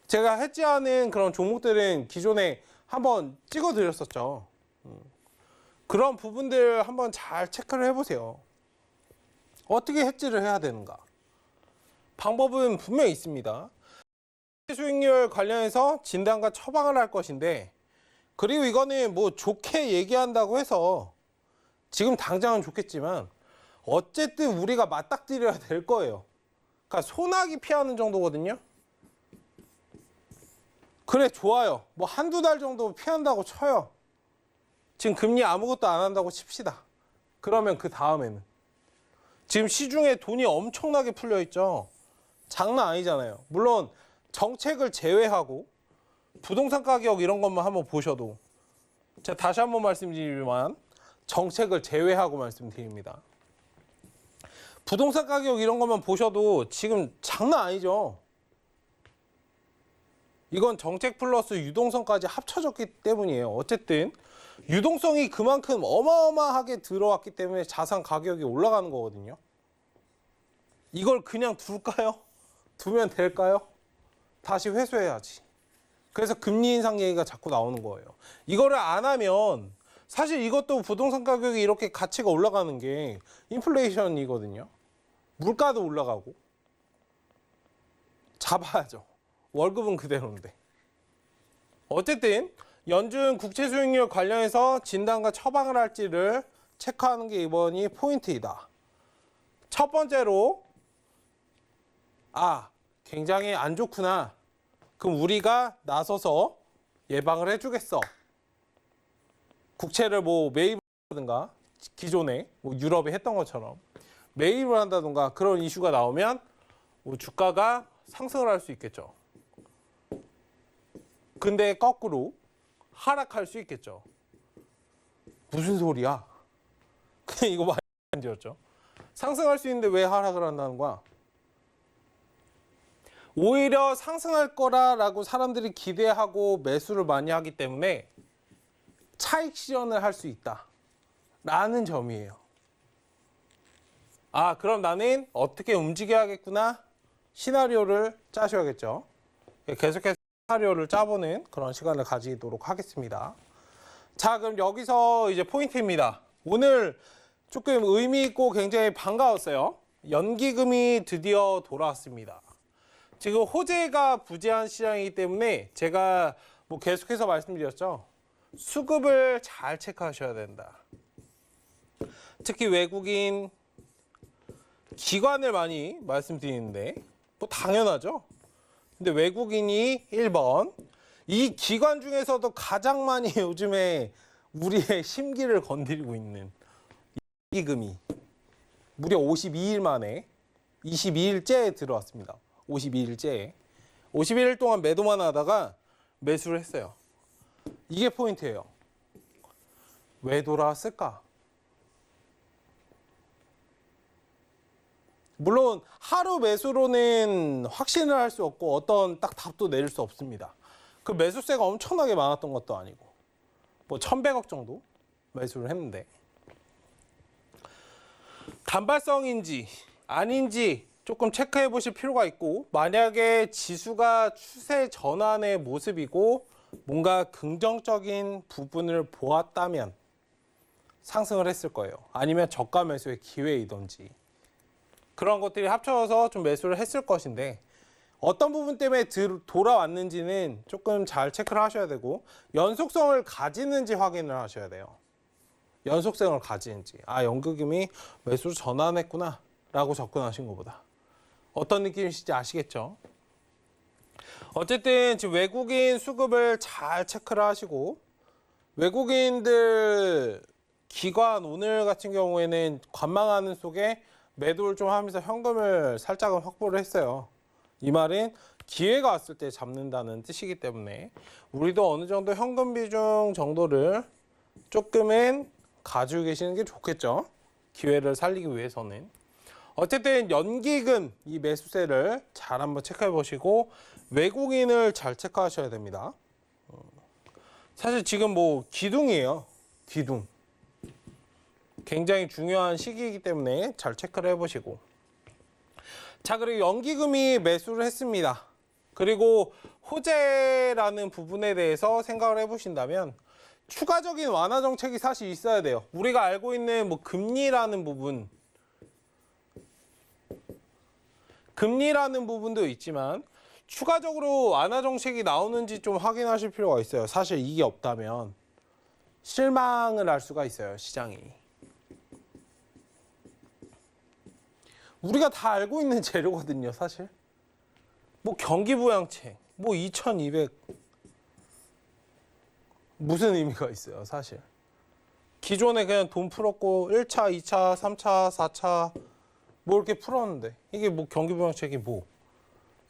제가 해지하는 그런 종목들은 기존에 한번 찍어드렸었죠. 그런 부분들 한번 잘 체크를 해보세요. 어떻게 해지를 해야 되는가? 방법은 분명히 있습니다. 수익률 관련해서 진단과 처방을 할 것인데 그리고 이거는 뭐 좋게 얘기한다고 해서 지금 당장은 좋겠지만 어쨌든 우리가 맞닥뜨려야 될 거예요. 그러니까 소나기 피하는 정도거든요. 그래 좋아요. 뭐 한두 달 정도 피한다고 쳐요. 지금 금리 아무것도 안 한다고 칩시다. 그러면 그 다음에는 지금 시중에 돈이 엄청나게 풀려 있죠. 장난 아니잖아요. 물론 정책을 제외하고 부동산 가격 이런 것만 한번 보셔도 제가 다시 한번 말씀드리지만 정책을 제외하고 말씀드립니다. 부동산 가격 이런 것만 보셔도 지금 장난 아니죠. 이건 정책 플러스 유동성까지 합쳐졌기 때문이에요. 어쨌든 유동성이 그만큼 어마어마하게 들어왔기 때문에 자산 가격이 올라가는 거거든요. 이걸 그냥 둘까요? 두면 될까요? 다시 회수해야지. 그래서 금리 인상 얘기가 자꾸 나오는 거예요. 이거를 안 하면 사실 이것도 부동산 가격이 이렇게 가치가 올라가는 게 인플레이션이거든요. 물가도 올라가고 잡아야죠. 월급은 그대로인데. 어쨌든 연준 국채 수익률 관련해서 진단과 처방을 할지를 체크하는 게 이번이 포인트이다. 첫 번째로 굉장히 안 좋구나. 그럼 우리가 나서서 예방을 해주겠어. 국채를 뭐 매입을 한다든가 기존에 뭐 유럽이 했던 것처럼 매입을 한다든가 그런 이슈가 나오면 뭐 주가가 상승을 할 수 있겠죠. 근데 거꾸로 하락할 수 있겠죠. 무슨 소리야? 그냥 이거 말이 안 되었죠. 상승할 수 있는데 왜 하락을 한다는 거야? 오히려 상승할 거라고 사람들이 기대하고 매수를 많이 하기 때문에 차익 실현을 할 수 있다라는 점이에요. 그럼 나는 어떻게 움직여야겠구나? 시나리오를 짜셔야겠죠. 계속해서 시나리오를 짜보는 그런 시간을 가지도록 하겠습니다. 자, 그럼 여기서 이제 포인트입니다. 오늘 조금 의미 있고 굉장히 반가웠어요. 연기금이 드디어 돌아왔습니다. 지금 호재가 부재한 시장이기 때문에 제가 뭐 계속해서 말씀드렸죠. 수급을 잘 체크하셔야 된다. 특히 외국인 기관을 많이 말씀드리는데 뭐 당연하죠. 근데 외국인이 1번, 이 기관 중에서도 가장 많이 요즘에 우리의 심기를 건드리고 있는 연기금이 무려 52일 만에 22일째에 들어왔습니다. 52일째. 51일 동안 매도만 하다가 매수를 했어요. 이게 포인트예요. 왜 돌아왔을까? 물론 하루 매수로는 확신을 할 수 없고 어떤 딱 답도 내릴 수 없습니다. 그 매수세가 엄청나게 많았던 것도 아니고 뭐 1,100억 정도 매수를 했는데 단발성인지 아닌지 조금 체크해 보실 필요가 있고, 만약에 지수가 추세 전환의 모습이고 뭔가 긍정적인 부분을 보았다면 상승을 했을 거예요. 아니면 저가 매수의 기회이든지 그런 것들이 합쳐서 좀 매수를 했을 것인데, 어떤 부분 때문에 돌아왔는지는 조금 잘 체크를 하셔야 되고 연속성을 가지는지 확인을 하셔야 돼요. 연속성을 가지는지. 연기금이 매수를 전환했구나 라고 접근하신 것보다 어떤 느낌이신지 아시겠죠? 어쨌든 지금 외국인 수급을 잘 체크를 하시고, 외국인들 기관 오늘 같은 경우에는 관망하는 속에 매도를 좀 하면서 현금을 살짝은 확보를 했어요. 이 말은 기회가 왔을 때 잡는다는 뜻이기 때문에 우리도 어느 정도 현금 비중 정도를 조금은 가지고 계시는 게 좋겠죠. 기회를 살리기 위해서는. 어쨌든 연기금 이 매수세를 잘 한번 체크해 보시고 외국인을 잘 체크하셔야 됩니다. 사실 지금 뭐 기둥이에요. 기둥. 굉장히 중요한 시기이기 때문에 잘 체크를 해보시고. 자, 그리고 연기금이 매수를 했습니다. 그리고 호재라는 부분에 대해서 생각을 해보신다면 추가적인 완화 정책이 사실 있어야 돼요. 우리가 알고 있는 뭐 금리라는 부분도 있지만 추가적으로 완화 정책이 나오는지 좀 확인하실 필요가 있어요. 사실 이게 없다면 실망을 할 수가 있어요, 시장이. 우리가 다 알고 있는 재료거든요, 사실. 뭐 경기부양책, 뭐 2200 무슨 의미가 있어요, 사실. 기존에 그냥 돈 풀었고 1차, 2차, 3차, 4차 뭐 이렇게 풀었는데 이게 뭐 경기부양책이 뭐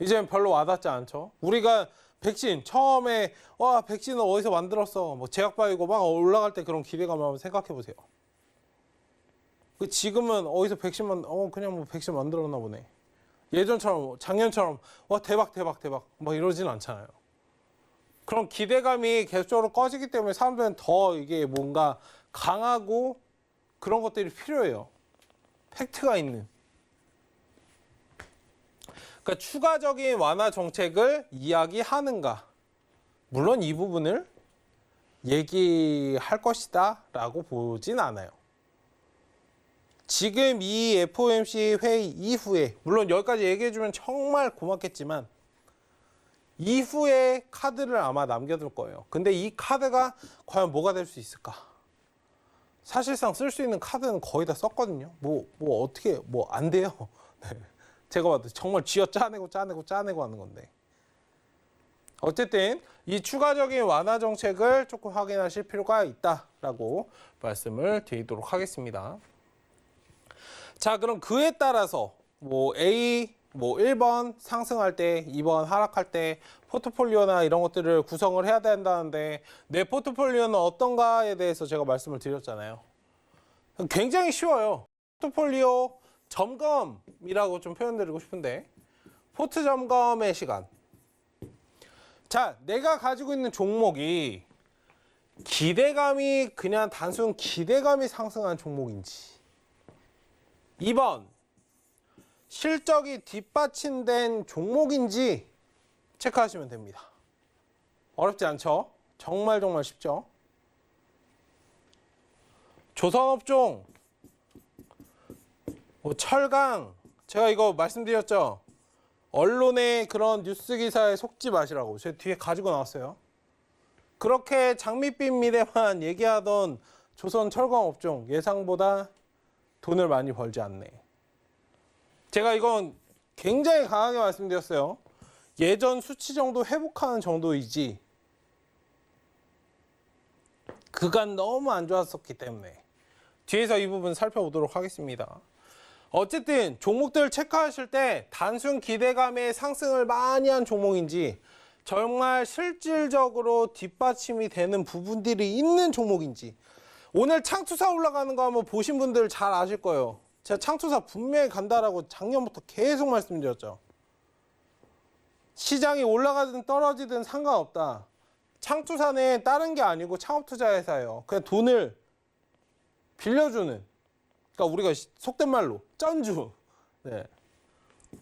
이제는 별로 와닿지 않죠. 우리가 백신 처음에 백신을 어디서 만들었어, 뭐 제약바이고 막 올라갈 때 그런 기대감을 한번 생각해 보세요. 지금은 어디서 백신만 그냥 뭐 백신 만들었나 보네. 예전처럼 작년처럼 대박 막 이러진 않잖아요. 그런 기대감이 계속적으로 꺼지기 때문에 사람들은 더 이게 뭔가 강하고 그런 것들이 필요해요. 팩트가 있는. 그러니까 추가적인 완화 정책을 이야기하는가. 물론 이 부분을 얘기할 것이다 라고 보진 않아요. 지금 이 FOMC 회의 이후에, 물론 여기까지 얘기해주면 정말 고맙겠지만 이후에 카드를 아마 남겨둘 거예요. 근데 이 카드가 과연 뭐가 될 수 있을까? 사실상 쓸 수 있는 카드는 거의 다 썼거든요. 어떻게 안 돼요. 네. 제가 봐도 정말 쥐어 짜내고 하는 건데. 어쨌든 이 추가적인 완화 정책을 조금 확인하실 필요가 있다라고 말씀을 드리도록 하겠습니다. 자, 그럼 그에 따라서 A 1번 상승할 때, 2번 하락할 때 포트폴리오나 이런 것들을 구성을 해야 된다는데 내 포트폴리오는 어떤가에 대해서 제가 말씀을 드렸잖아요. 굉장히 쉬워요. 포트폴리오 점검이라고 좀 표현드리고 싶은데 포트 점검의 시간. 자, 내가 가지고 있는 종목이 기대감이 그냥 단순 기대감이 상승한 종목인지 2번 실적이 뒷받침된 종목인지 체크하시면 됩니다. 어렵지 않죠? 정말 쉽죠? 조선업종, 철강, 제가 이거 말씀드렸죠? 언론의 그런 뉴스 기사에 속지 마시라고 제 뒤에 가지고 나왔어요. 그렇게 장밋빛 미래만 얘기하던 조선철강업종 예상보다 돈을 많이 벌지 않네. 제가 이건 굉장히 강하게 말씀드렸어요. 예전 수치 정도 회복하는 정도이지 그간 너무 안 좋았었기 때문에 뒤에서 이 부분 살펴보도록 하겠습니다. 어쨌든 종목들 체크하실 때 단순 기대감에 상승을 많이 한 종목인지 정말 실질적으로 뒷받침이 되는 부분들이 있는 종목인지 오늘 창투사 올라가는 거 한번 보신 분들 잘 아실 거예요. 제가 창투사 분명히 간다라고 작년부터 계속 말씀드렸죠. 시장이 올라가든 떨어지든 상관없다. 창투사는 다른 게 아니고 창업투자회사예요. 그냥 돈을 빌려주는, 그러니까 우리가 속된 말로 쩐주, 네.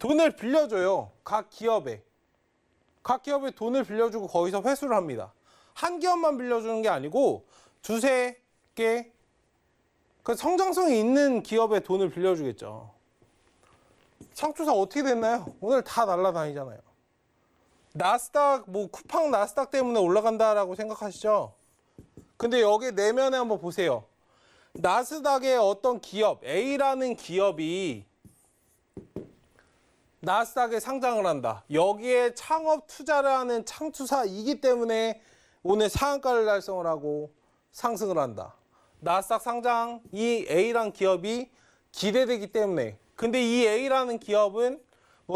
돈을 빌려줘요. 각 기업에 돈을 빌려주고 거기서 회수를 합니다. 한 기업만 빌려주는 게 아니고 두세 개, 그 성장성이 있는 기업에 돈을 빌려주겠죠. 창투사 어떻게 됐나요? 오늘 다 날아다니잖아요. 나스닥 쿠팡 나스닥 때문에 올라간다라고 생각하시죠? 근데 여기 내면에 한번 보세요. 나스닥의 어떤 기업 A라는 기업이 나스닥에 상장을 한다. 여기에 창업 투자를 하는 창투사이기 때문에 오늘 상한가를 달성을 하고 상승을 한다. 나스닥 상장 이 A라는 기업이 기대되기 때문에. 근데 이 A라는 기업은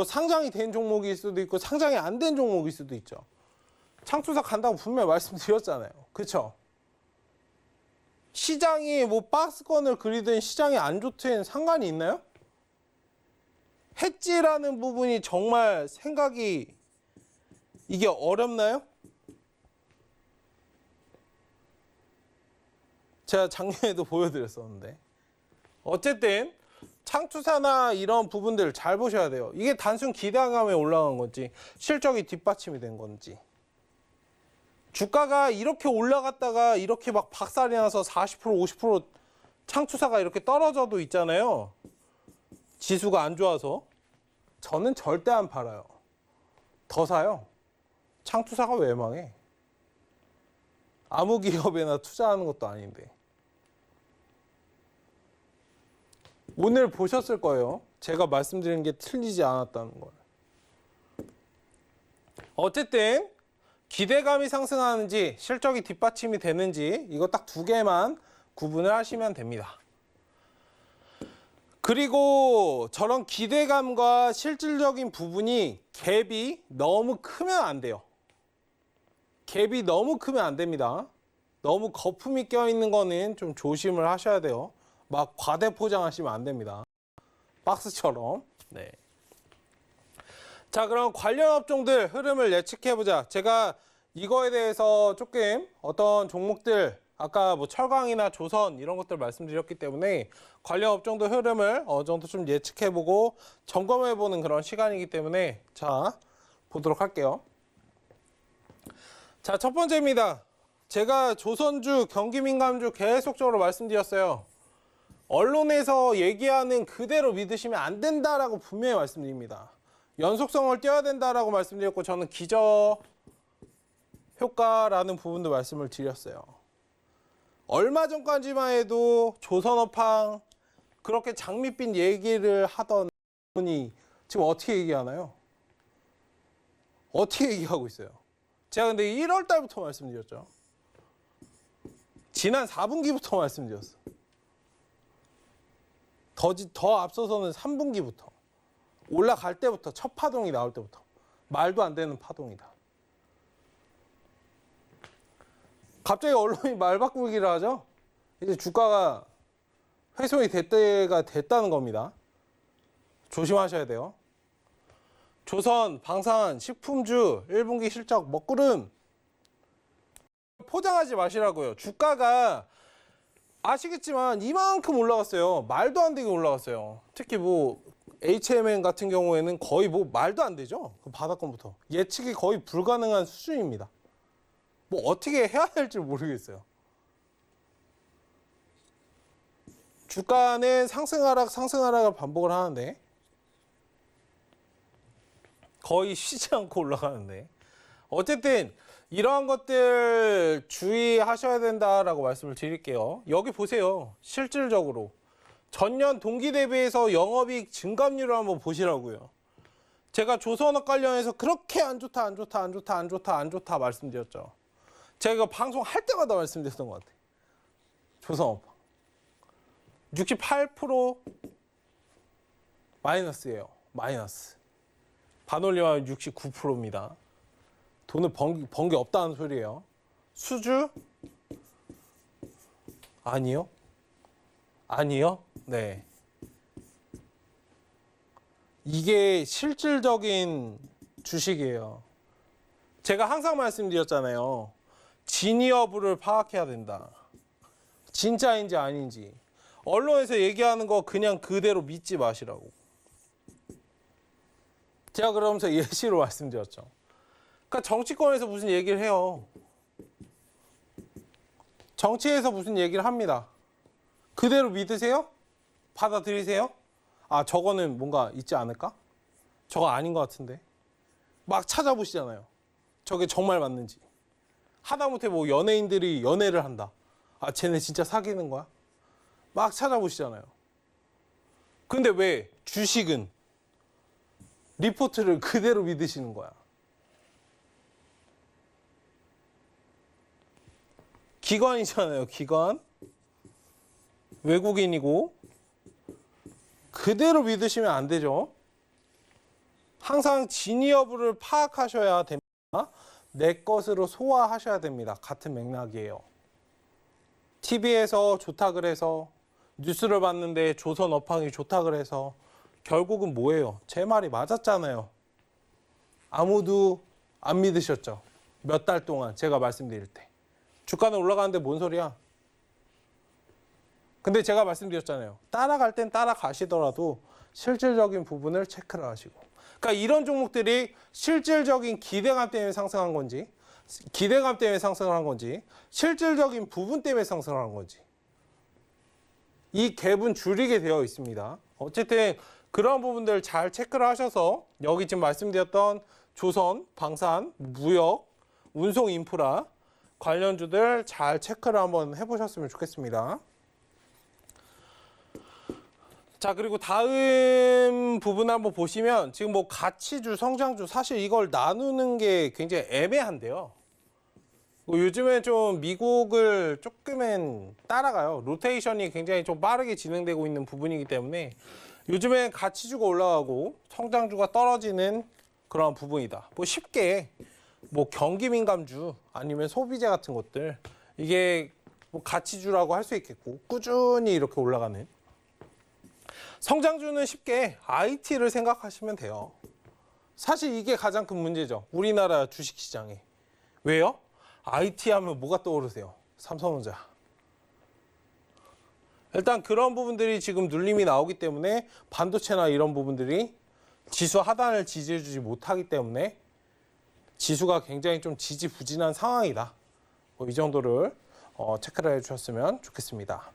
상장이 된 종목일 수도 있고 상장이 안 된 종목일 수도 있죠. 창투사 간다고 분명히 말씀드렸잖아요. 그렇죠? 시장이 박스권을 그리든 시장이 안 좋든 상관이 있나요? 해지라는 부분이 정말 생각이 이게 어렵나요? 제가 작년에도 보여드렸었는데 어쨌든 창투사나 이런 부분들을 잘 보셔야 돼요. 이게 단순 기대감에 올라간 건지 실적이 뒷받침이 된 건지 주가가 이렇게 올라갔다가 이렇게 막 박살이 나서 40% 50% 창투사가 이렇게 떨어져도 있잖아요. 지수가 안 좋아서 저는 절대 안 팔아요. 더 사요. 창투사가 왜 망해? 아무 기업에나 투자하는 것도 아닌데. 오늘 보셨을 거예요. 제가 말씀드린 게 틀리지 않았다는 걸. 어쨌든 기대감이 상승하는지 실적이 뒷받침이 되는지 이거 딱 두 개만 구분을 하시면 됩니다. 그리고 저런 기대감과 실질적인 부분이 갭이 너무 크면 안 돼요. 갭이 너무 크면 안 됩니다. 너무 거품이 껴있는 거는 좀 조심을 하셔야 돼요. 막 과대 포장하시면 안 됩니다. 박스처럼. 네. 자, 그럼 관련 업종들 흐름을 예측해보자. 제가 이거에 대해서 조금 어떤 종목들 아까 철강이나 조선 이런 것들 말씀드렸기 때문에 관련 업종들 흐름을 어느 정도 좀 예측해보고 점검해보는 그런 시간이기 때문에 자 보도록 할게요. 자, 첫 번째입니다. 제가 조선주, 경기민감주 계속적으로 말씀드렸어요. 언론에서 얘기하는 그대로 믿으시면 안 된다라고 분명히 말씀드립니다. 연속성을 띄어야 된다라고 말씀드렸고 저는 기저 효과라는 부분도 말씀을 드렸어요. 얼마 전까지만 해도 조선업황 그렇게 장밋빛 얘기를 하던 분이 지금 어떻게 얘기하나요? 어떻게 얘기하고 있어요? 제가 근데 1월 달부터 말씀드렸죠. 지난 4분기부터 말씀드렸어. 더 앞서서는 3분기부터. 올라갈 때부터 첫 파동이 나올 때부터. 말도 안 되는 파동이다. 갑자기 언론이 말 바꾸기를 하죠. 이제 주가가 훼손이 될 때가 됐다는 겁니다. 조심하셔야 돼요. 조선, 방산, 식품주, 1분기 실적 먹구름 포장하지 마시라고요. 주가가 아시겠지만 이만큼 올라갔어요. 말도 안 되게 올라갔어요. 특히 뭐 HMN 같은 경우에는 거의 뭐 말도 안 되죠. 그 바닥권부터 예측이 거의 불가능한 수준입니다. 뭐 어떻게 해야 될지 모르겠어요. 주가는 상승 하락을 반복을 하는데 거의 쉬지 않고 올라가는데 어쨌든 이러한 것들 주의하셔야 된다라고 말씀을 드릴게요. 여기 보세요. 실질적으로 전년 동기 대비해서 영업이익 증감률을 한번 보시라고요. 제가 조선업 관련해서 그렇게 안 좋다 말씀드렸죠. 제가 이거 방송할 때마다 말씀드렸던 것 같아요. 조선업 68% 마이너스예요. 마이너스. 반올림하면 69%입니다. 돈을 번 게 없다는 소리예요. 수주? 아니요. 아니요. 네. 이게 실질적인 주식이에요. 제가 항상 말씀드렸잖아요. 진위 여부를 파악해야 된다. 진짜인지 아닌지. 언론에서 얘기하는 거 그냥 그대로 믿지 마시라고. 제가 그러면서 예시로 말씀드렸죠. 그러니까 정치권에서 무슨 얘기를 해요. 정치에서 무슨 얘기를 합니다. 그대로 믿으세요? 받아들이세요? 아, 저거는 뭔가 있지 않을까? 저거 아닌 것 같은데. 막 찾아보시잖아요. 저게 정말 맞는지. 하다못해 뭐 연예인들이 연애를 한다. 아, 쟤네 진짜 사귀는 거야? 막 찾아보시잖아요. 근데 왜 주식은 리포트를 그대로 믿으시는 거야? 기관이잖아요, 기관. 외국인이고 그대로 믿으시면 안 되죠. 항상 진위 여부를 파악하셔야 됩니다. 내 것으로 소화하셔야 됩니다. 같은 맥락이에요. TV에서 좋다 그래서 뉴스를 봤는데 조선 업황이 좋다 그래서 결국은 뭐예요? 제 말이 맞았잖아요. 아무도 안 믿으셨죠. 몇 달 동안 제가 말씀드릴 때. 주가는 올라가는데 뭔 소리야? 근데 제가 말씀드렸잖아요. 따라갈 땐 따라가시더라도 실질적인 부분을 체크를 하시고. 그러니까 이런 종목들이 실질적인 기대감 때문에 상승한 건지, 기대감 때문에 상승을 한 건지, 실질적인 부분 때문에 상승을 한 건지. 이 갭은 줄이게 되어 있습니다. 어쨌든 그런 부분들 잘 체크를 하셔서 여기 지금 말씀드렸던 조선, 방산, 무역, 운송 인프라 관련주들 잘 체크를 한번 해보셨으면 좋겠습니다. 자, 그리고 다음 부분 한번 보시면 지금 뭐 가치주, 성장주 사실 이걸 나누는 게 굉장히 애매한데요. 요즘에 좀 미국을 조금은 따라가요. 로테이션이 굉장히 좀 빠르게 진행되고 있는 부분이기 때문에 요즘엔 가치주가 올라가고 성장주가 떨어지는 그런 부분이다. 뭐 쉽게 뭐 경기민감주 아니면 소비재 같은 것들 이게 뭐 가치주라고 할 수 있겠고 꾸준히 이렇게 올라가는 성장주는 쉽게 IT를 생각하시면 돼요. 사실 이게 가장 큰 문제죠. 우리나라 주식시장에. 왜요? IT 하면 뭐가 떠오르세요? 삼성전자. 일단 그런 부분들이 지금 눌림이 나오기 때문에 반도체나 이런 부분들이 지수 하단을 지지해주지 못하기 때문에 지수가 굉장히 좀 지지부진한 상황이다. 뭐 이 정도를 체크를 해주셨으면 좋겠습니다.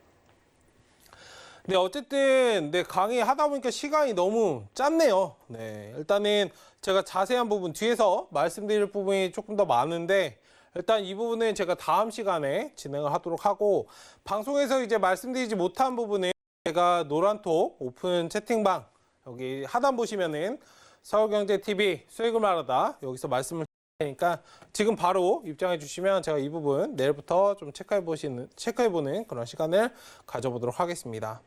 네, 어쨌든 강의 하다 보니까 시간이 너무 짧네요. 네, 일단은 제가 자세한 부분 뒤에서 말씀드릴 부분이 조금 더 많은데 일단 이 부분은 제가 다음 시간에 진행을 하도록 하고 방송에서 이제 말씀드리지 못한 부분은 제가 노란톡 오픈 채팅방 여기 하단 보시면은 서울경제TV 수익을 말하다 여기서 말씀을 테니까 지금 바로 입장해 주시면 제가 이 부분 내일부터 좀 체크해보는 그런 시간을 가져보도록 하겠습니다.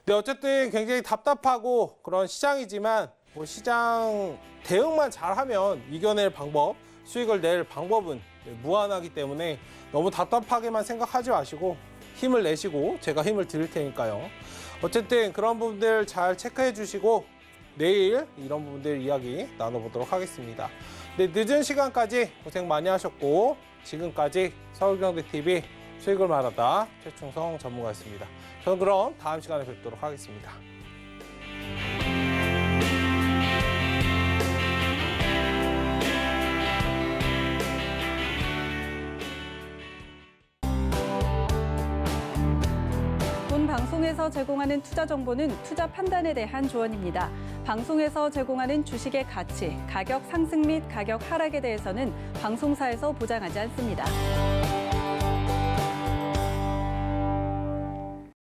네, 어쨌든 굉장히 답답하고 그런 시장이지만 뭐 시장 대응만 잘하면 이겨낼 방법, 수익을 낼 방법은 무한하기 때문에 너무 답답하게만 생각하지 마시고 힘을 내시고 제가 힘을 드릴 테니까요. 어쨌든 그런 부분들 잘 체크해 주시고 내일 이런 부분들 이야기 나눠보도록 하겠습니다. 네, 늦은 시간까지 고생 많이 하셨고 지금까지 서울경제TV 수익을 말하다 최충성 전문가였습니다. 저는 그럼 다음 시간에 뵙도록 하겠습니다. 본 방송에서 제공하는 투자 정보는 투자 판단에 대한 조언입니다. 방송에서 제공하는 주식의 가치, 가격 상승 및 가격 하락에 대해서는 방송사에서 보장하지 않습니다.